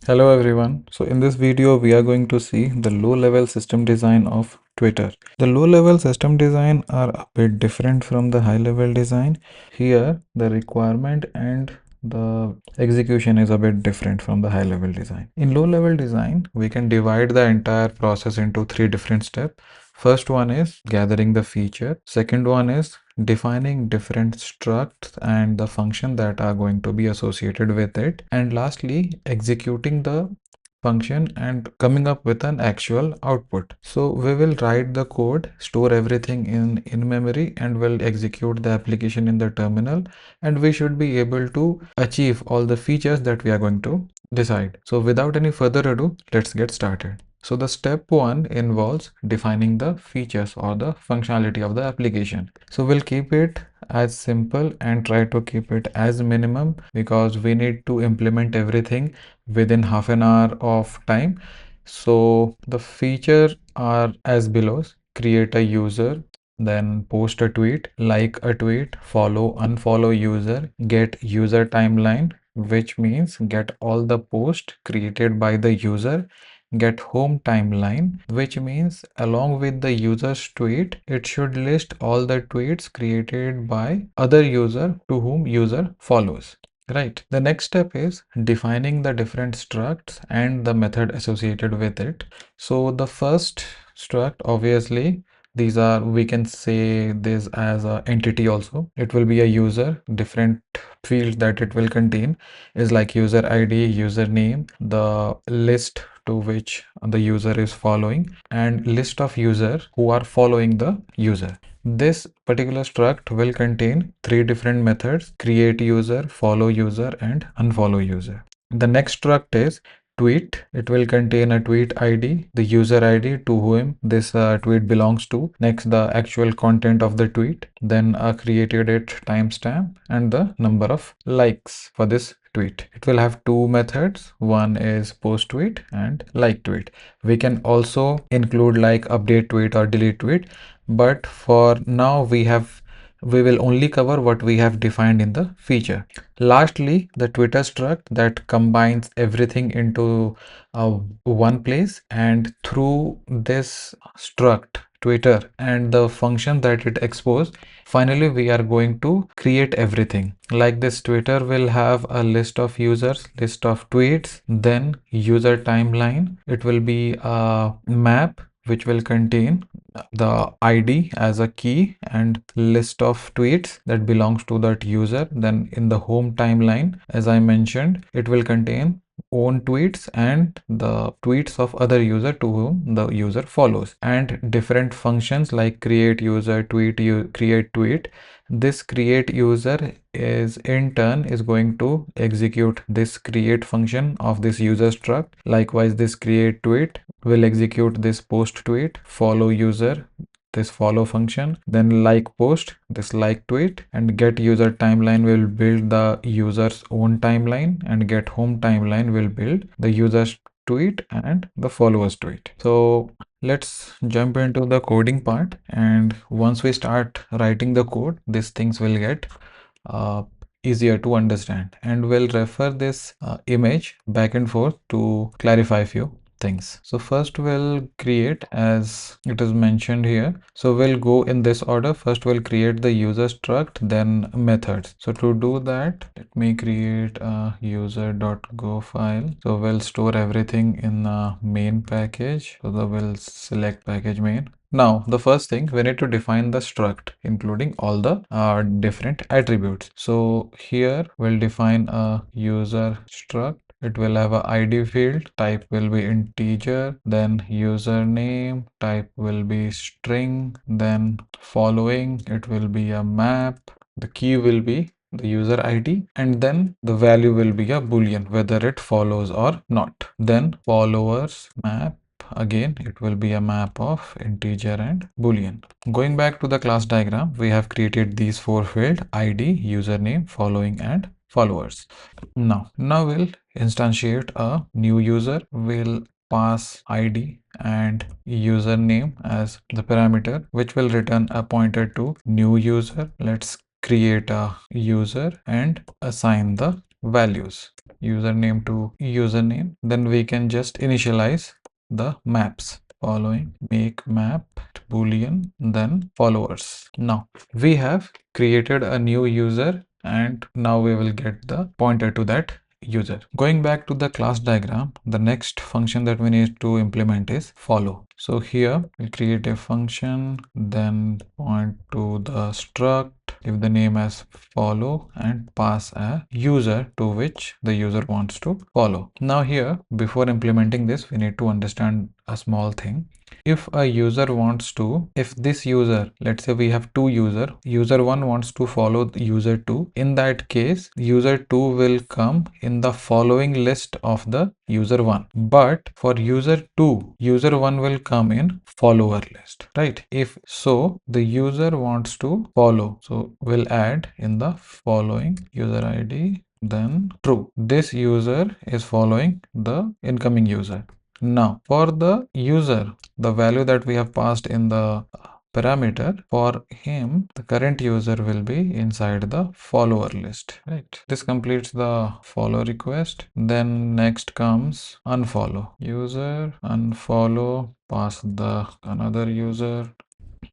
Hello everyone. So in this video we are going to see the low level system design of Twitter. The low level system design are a bit different from the high level design. Here the requirement and the execution is a bit different from the high level design. In low level design we can divide the entire process into three different steps. First one is gathering the feature. Second one is defining different structs and the function that are going to be associated with it, and lastly executing the function and coming up with an actual output. So we will write the code, store everything in memory, and will execute the application in the terminal, and we should be able to achieve all the features that we are going to decide. So without any further ado, let's get started. So the step one involves defining the features or the functionality of the application. So we'll keep it as simple and try to keep it as minimum because we need to implement everything within half an hour of time. So the features are as below: create a user, then post a tweet, like a tweet, follow, unfollow user, get user timeline, which means get all the posts created by the user, get home timeline, which means along with the user's tweet, it should list all the tweets created by other user to whom user follows. Right. The next step is defining the different structs and the method associated with it. So the first struct, obviously, these are, we can say this as a entity also. It will be a user. Different fields that it will contain is like user ID, username, the list to which the user is following, and list of users who are following the user. This particular struct will contain three different methods: create user, follow user, and unfollow user. The next struct is tweet. It will contain a tweet ID, the user ID to whom this tweet belongs to, next the actual content of the tweet, then a created date timestamp, and the number of likes for this tweet. It will have two methods. One is post tweet and like tweet. We can also include like update tweet or delete tweet, but for now we will only cover what we have defined in the feature. Lastly, the Twitter struct that combines everything into one place, and through this struct Twitter and the function that it exposes, finally we are going to create everything. Like this Twitter will have a list of users, list of tweets, then user timeline. It will be a map which will contain the ID as a key and list of tweets that belongs to that user. Then in the home timeline, as I mentioned, it will contain own tweets and the tweets of other user to whom the user follows, and different functions like create user, create tweet. This create user is in turn is going to execute this create function of this user struct. Likewise, this create tweet will execute this post tweet, follow user, this follow function, then like post, this like tweet, and get user timeline will build the user's own timeline, and get home timeline will build the user's tweet and the follower's tweet. So let's jump into the coding part, and once we start writing the code, these things will get uh, easier to understand, and we'll refer this image back and forth to clarify a few things. So first we'll create, as it is mentioned here, so we'll go in this order. First we'll create the user struct, then methods. So to do that, let me create a user.go file. So we'll store everything in a main package. So we'll select package main. Now, the first thing, we need to define the struct, including all the different attributes. So here we'll define a user struct. It will have a ID field, type will be integer, then username, type will be string, then following, it will be a map, the key will be the user ID, and then the value will be a boolean, whether it follows or not. Then followers map, again it will be a map of integer and boolean. Going back to the class diagram, we have created these four fields: ID, username, following, and followers. Now we'll instantiate a new user. We'll pass ID and username as the parameter, which will return a pointer to new user. Let's create a user and assign the values, username to username. Then we can just initialize the maps. Following, make map boolean, then followers. Now we have created a new user, and now we will get the pointer to that user. Going back to the class diagram, the next function that we need to implement is follow. So here we create a function, then point to the struct, give the name as follow, and pass a user to which the user wants to follow. Now here, before implementing this, we need to understand a small thing. If a user wants to, if this user, let's say we have two user 1 wants to follow user 2, in that case user 2 will come in the following list of the user 1, but for user 2 user 1 will come in follower list, right? If so, the user wants to follow, so we'll add in the following user ID, then true. This user is following the incoming user. Now for the user, the value that we have passed in the parameter, for him the current user will be inside the follower list, right? This completes the follow request. Then next comes unfollow. User unfollow, pass the another user.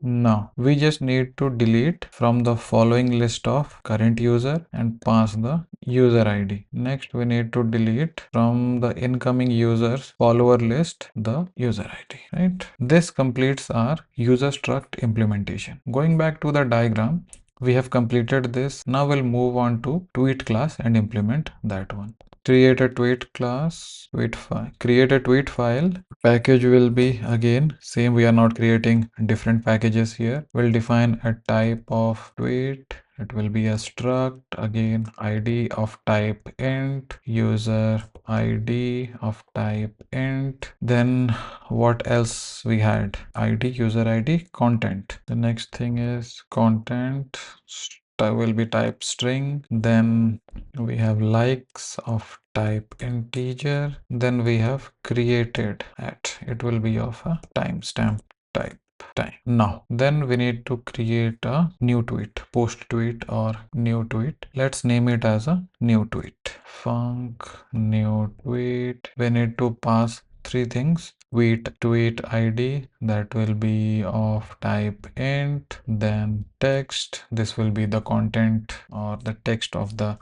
Now we just need to delete from the following list of current user and pass the user ID. Next we need to delete from the incoming users follower list the user ID, right? This completes our user struct implementation. Going back to the diagram, we have completed this. Now we'll move on to tweet class and implement that one. Create a tweet class, tweet file, create a tweet file. Package will be again same. We are not creating different packages here. We'll define a type of tweet. It will be a struct, again ID of type int, user ID of type int. Then what else we had? ID, user ID, content. The next thing is content will be type string. Then we have likes of type integer. Then we have created at, it will be of a timestamp type time. Now then we need to create a new tweet, post tweet or new tweet. Let's name it as a new tweet. Func new tweet. We need to pass three things. Tweet ID, that will be of type int, then text, this will be the content or the text of the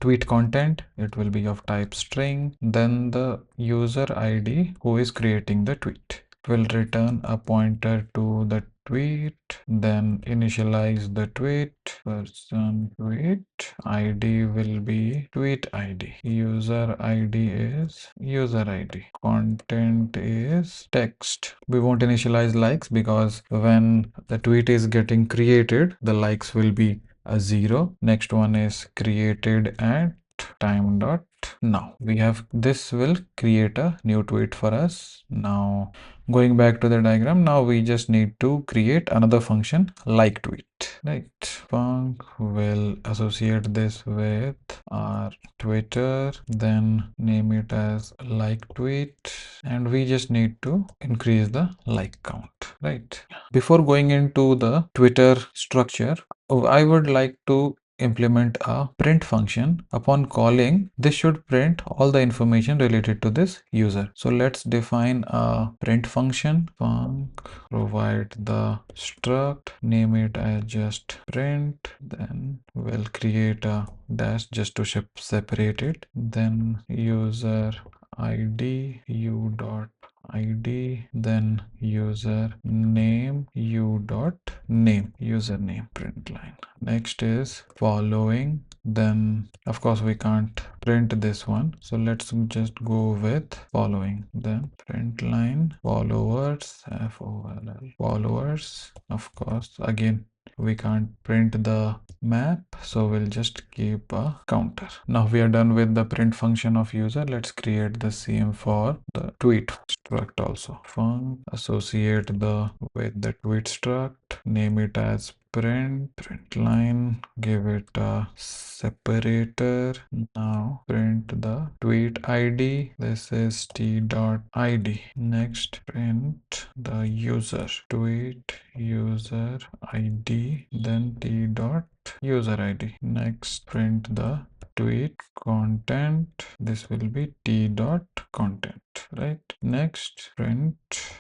tweet content, it will be of type string, then the user ID who is creating the tweet will return a pointer to the tweet, then initialize the tweet, person tweet ID will be tweet ID, user ID is user ID, content is text. We won't initialize likes because when the tweet is getting created, the likes will be a 0. Next one is created at time dot now. We have this will create a new tweet for us. Now going back to the diagram, now we just need to create another function like tweet, right? Func will associate this with our Twitter, then name it as like tweet, and we just need to increase the like count, right? Before going into the Twitter structure, I would like to implement a print function. Upon calling, this should print all the information related to this user. So let's define a print function. Func provide the struct, name it as just print, then we'll create a dash just to separate it, then user ID u dot ID, then user name u dot name, username, print line. Next is following, then of course we can't print this one, so let's just go with following, then print line followers, FOLL followers. Of course again we can't print the map, so we'll just keep a counter. Now we are done with the print function of user. Let's create the same for the tweet struct also. Func associate the with the tweet struct, name it as print line, give it a separator. Now print the tweet ID, this is t dot id. Next print the user, tweet user ID, then t dot user ID. Next print the tweet content. This will be t dot content, right? Next, print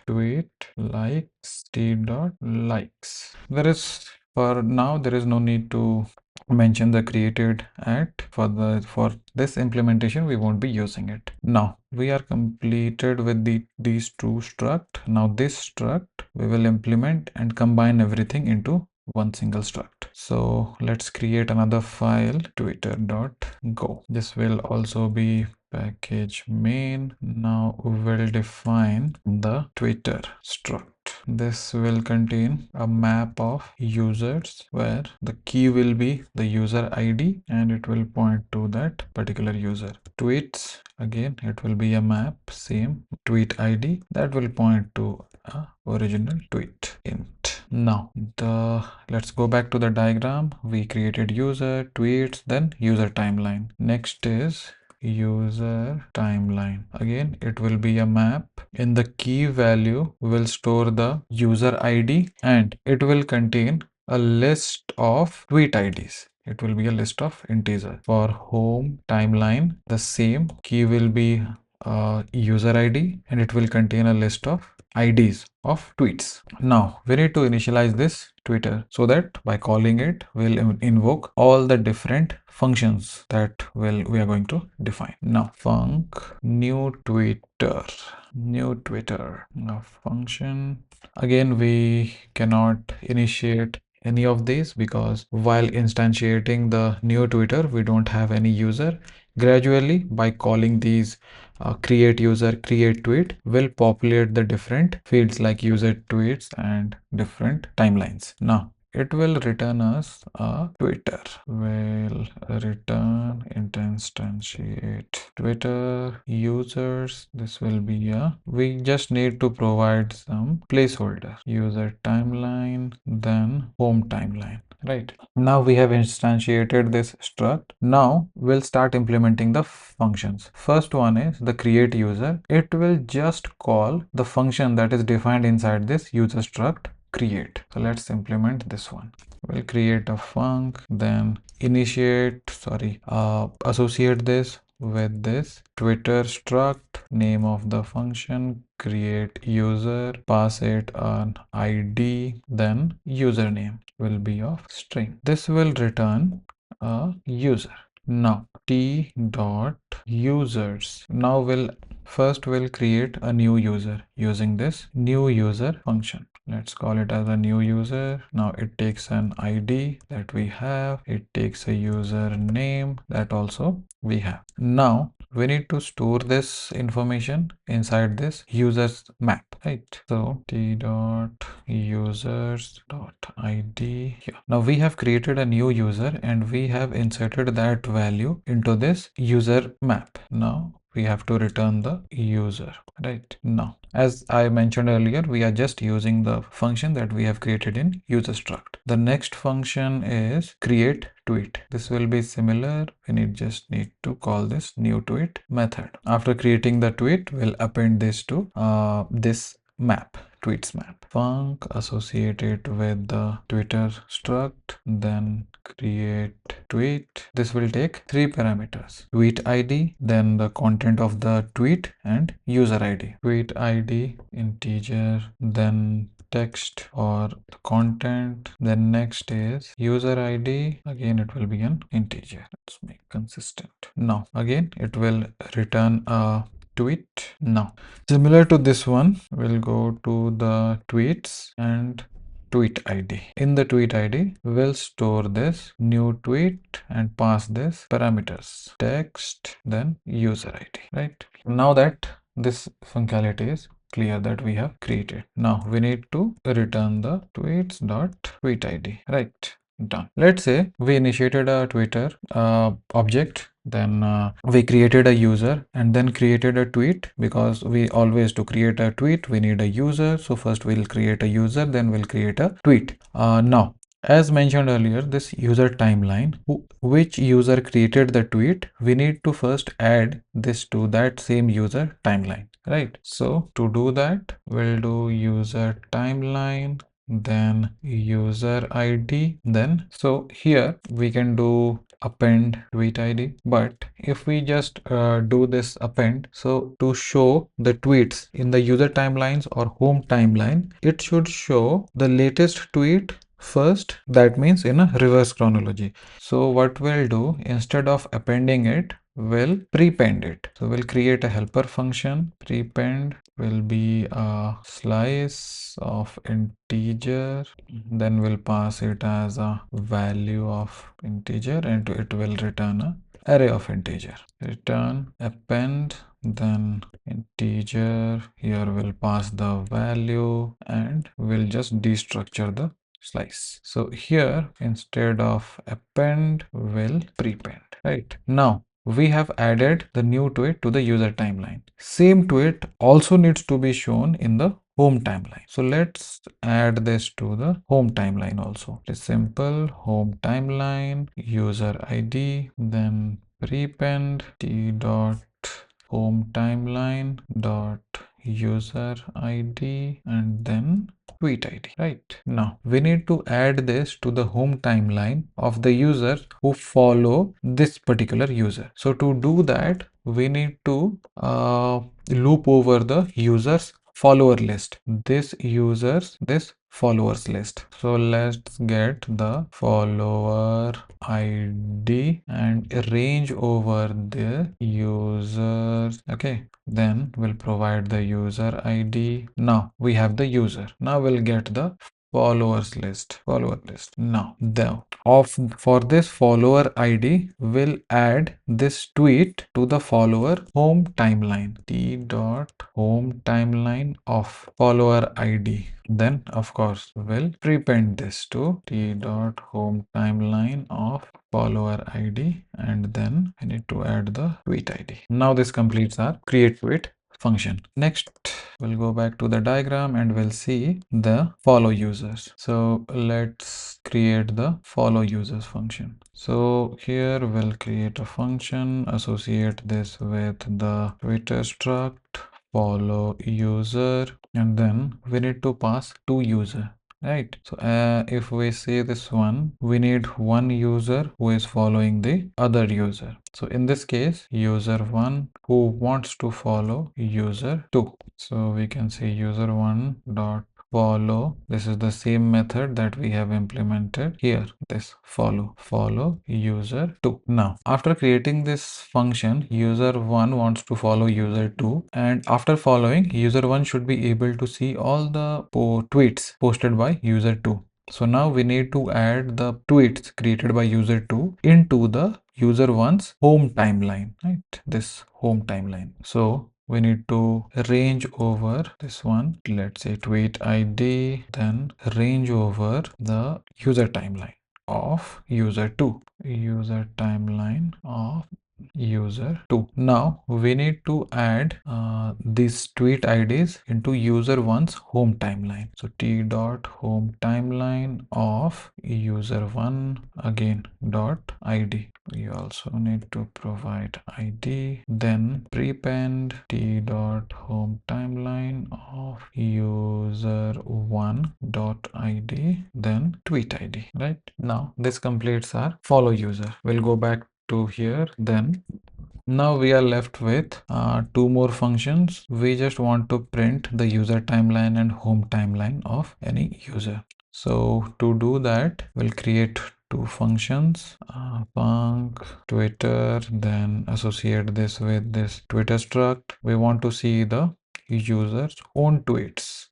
tweet likes t dot likes. For now there is no need to mention the created at. For this implementation we won't be using it. Now we are completed with these two struct. Now this struct we will implement and combine everything into one single struct. So let's create another file, twitter.go. This will also be package main. Now we will define the Twitter struct. This will contain a map of users where the key will be the user ID and it will point to that particular user. Tweets, again it will be a map, same tweet ID that will point to a original tweet int. Now let's go back to the diagram. We created user, tweets, then user timeline. Next is user timeline. Again it will be a map. In the key value we will store the user ID and it will contain a list of tweet IDs. It will be a list of integer. For home timeline the same key will be user ID and it will contain a list of IDs of tweets. Now we need to initialize this Twitter so that by calling it we'll invoke all the different functions that we are going to define. Now func new Twitter now function. Again we cannot initiate any of these because while instantiating the new Twitter we don't have any user. Gradually by calling these create user, create tweet will populate the different fields like user tweets and different timelines. Now it will return us a Twitter. Will return instantiate Twitter users. This will be we just need to provide some placeholder. User timeline, then home timeline. Right. Now we have instantiated this struct. Now we'll start implementing the functions. First one is the create user. It will just call the function that is defined inside this user struct create. So let's implement this one. We'll create a func, then associate this with this Twitter struct, name of the function, create user, pass it an ID, then username will be of string. This will return a user. Now t dot users. Now we'll create a new user using this new user function. Let's call it as a new user. Now it takes an ID that we have. It takes a user name that also we have. Now we need to store this information inside this users map, right? So t dot users dot ID here. Now we have created a new user and we have inserted that value into this user map. Now we have to return the user. Right. Now as I mentioned earlier, we are just using the function that we have created in user struct. The next function is create tweet. This will be similar. We just need to call this new tweet method. After creating the tweet, we'll append this to this map, tweets map. Func associated with the Twitter struct, then create tweet. This will take 3 parameters: tweet ID, then the content of the tweet, and user ID. Tweet ID integer, then text or the content, then next is user ID. Again it will be an integer. Let's make consistent. Now again it will return a tweet. Now similar to this one, we'll go to the tweets and tweet ID. In the tweet ID, we'll store this new tweet and pass this parameters, text, then user ID, right? Now that this functionality is clear that we have created. Now we need to return the tweets dot tweet ID, right? Done. Let's say we initiated a Twitter object, then we created a user and then created a tweet, because we always to create a tweet we need a user. So first we'll create a user, then we'll create a tweet. Now as mentioned earlier, this user timeline, which user created the tweet, we need to first add this to that same user timeline, right? So to do that, we'll do user timeline, then user ID, then so here we can do append tweet ID. But if we just do this append, so to show the tweets in the user timelines or home timeline, it should show the latest tweet first. That means in a reverse chronology. So what we'll do, instead of appending it, we'll prepend it. So we'll create a helper function. Prepend will be a slice of integer, then we'll pass it as a value of integer, and it will return a array of integer. Return append, then integer. Here we'll pass the value and we'll just destructure the slice. So here, instead of append, we'll prepend. Right now, we have added the new tweet to the user timeline. Same tweet also needs to be shown in the home timeline. So let's add this to the home timeline also. It's simple. Home timeline, user ID, then prepend t dot home timeline dot user ID, and then tweet ID. Right now, we need to add this to the home timeline of the users who follow this particular user. So to do that, we need to loop over the users follower list, this followers list. So let's get the follower ID and range over the users. Okay, then we'll provide the user ID. Now we have the user. Now we'll get the follower list. Now for this follower ID, we'll add this tweet to the follower home timeline. T dot home timeline of follower ID. Then of course we'll prepend this to t dot home timeline of follower ID, and then I need to add the tweet ID. Now this completes our create tweet function. Next, we'll go back to the diagram and we'll see the follow users. So let's create the follow users function. So here we'll create a function, associate this with the Twitter struct follow user, and then we need to pass two user. Right, so if we say this one, we need one user who is following the other user. So in this case, user 1 who wants to follow user 2. So we can say user 1 dot follow. This is the same method that we have implemented here. This follow user 2. Now, after creating this function, user 1 wants to follow user 2, and after following, user 1 should be able to see all the tweets posted by user 2. So now we need to add the tweets created by user 2 into the user 1's home timeline, right? This home timeline. So we need to range over this one. Let's say tweet ID, then range over the user timeline of user 2. User timeline of user 2. Now we need to add these tweet IDs into user 1's home timeline. So t dot home timeline of user 1 again dot ID. We also need to provide ID, then prepend t dot home timeline of user 1 dot ID, then tweet ID. Right now this completes our follow user. We'll go back to here. Then now we are left with two more functions. We just want to print the user timeline and home timeline of any user. So to do that, we'll create two functions, func Twitter, then associate this with this Twitter struct. We want to see the user's own tweets.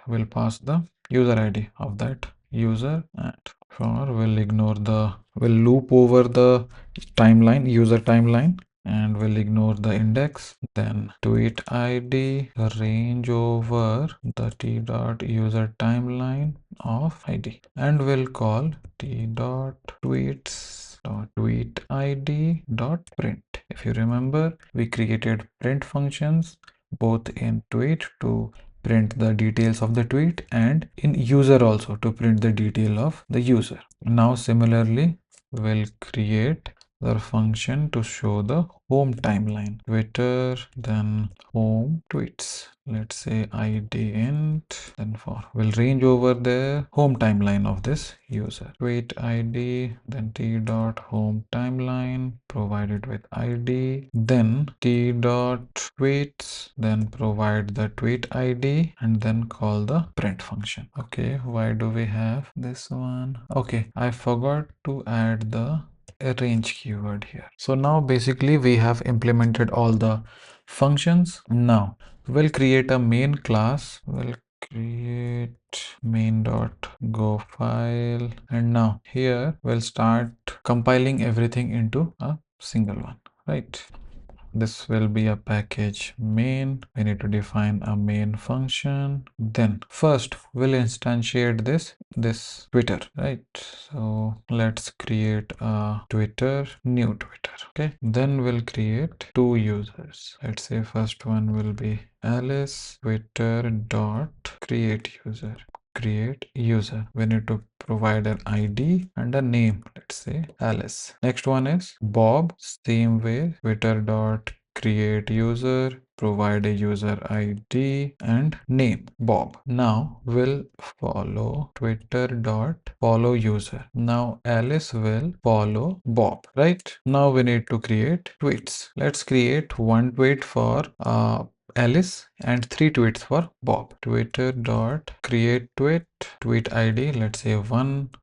We'll pass the user ID of that user, and we'll loop over the timeline, user timeline, and we'll ignore the index. Then tweet ID range over the t dot user timeline of ID, and we'll call t dot tweets dot tweet ID dot print. If you remember, we created print functions both in tweet to print the details of the tweet and in user also to print the detail of the user. Now similarly, we'll create the function to show the home timeline. Twitter, then home tweets. Let's say id int, then for will range over the home timeline of this user. Tweet id, then t dot home timeline provided with id, then t dot tweets, then provide the tweet id, and then call the print function. Okay, why do we have this one? Okay, I forgot to add the range keyword here. So now basically we have implemented all the functions. Now we'll create a main class. We'll create main.go file, and now here we'll start compiling everything into a single one, right? This will be a package main. We need to define a main function. Then first we'll instantiate this Twitter, right? So let's create a Twitter, new Twitter. Okay, then we'll create two users. Let's say first one will be Alice Twitter dot create user. We need to provide an ID and a name. Let's say Alice. Next one is Bob. Same way, Twitter dot create user, provide a user ID and name Bob. Now we'll follow Twitter dot follow user. Now Alice will follow Bob, right? Now we need to create tweets. Let's create one tweet for Alice and three tweets for Bob. Twitter dot create tweet ID. Let's say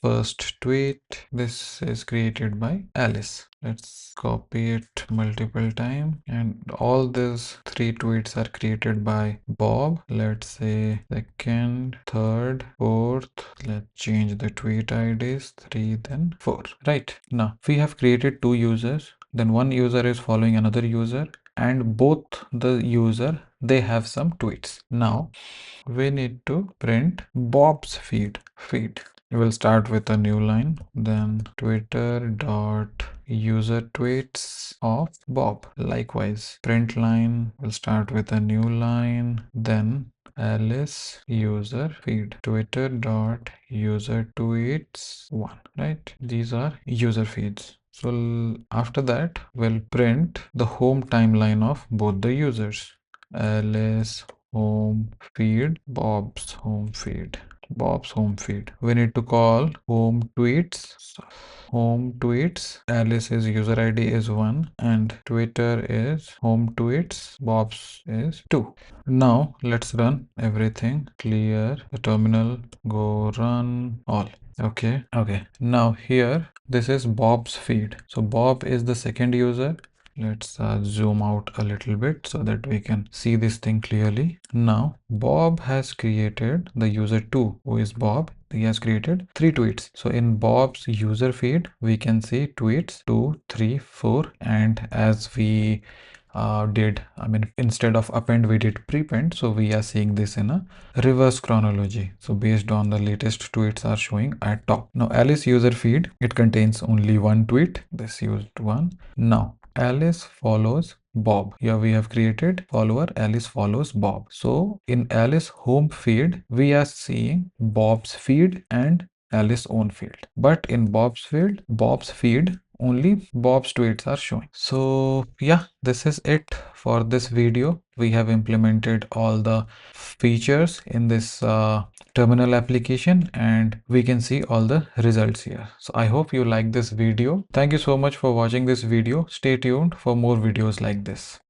first tweet. This is created by Alice. Let's copy it multiple times, and all these three tweets are created by Bob. Let's say second, third, fourth. Let's change the tweet IDs 3 then 4. Right, now we have created two users, then one user is following another user, and both the user they have some tweets. Now we need to print Bob's feed. We will start with a new line, then Twitter dot user tweets of Bob. Likewise, print line will start with a new line, then Alice user feed, Twitter dot user tweets 1, right? These are user feeds. So after that, we'll print the home timeline of both the users. Alice home feed, Bob's home feed. We need to call home tweets. Alice's user ID is 1 and Twitter is home tweets. Bob's is 2. Now let's run everything. Clear the terminal. Go run all. Okay. Now here this is Bob's feed. So Bob is the second user. Let's zoom out a little bit so that we can see this thing clearly. Now, Bob has created the user 2, who is Bob. He has created 3 tweets. So in Bob's user feed, we can see tweets 2, 3, 4, and as we instead of append, we did prepend. So we are seeing this in a reverse chronology. So based on the latest tweets are showing at top. Now, Alice user feed, it contains only one tweet. This used one. Now, Alice follows Bob. Here we have created follower Alice follows Bob. So in Alice home feed, we are seeing Bob's feed and Alice own field. But in Bob's feed, only Bob's tweets are showing. So yeah, this is it for this video. We have implemented all the features in this terminal application and we can see all the results here. So I hope you like this video. Thank you so much for watching this video. Stay tuned for more videos like this.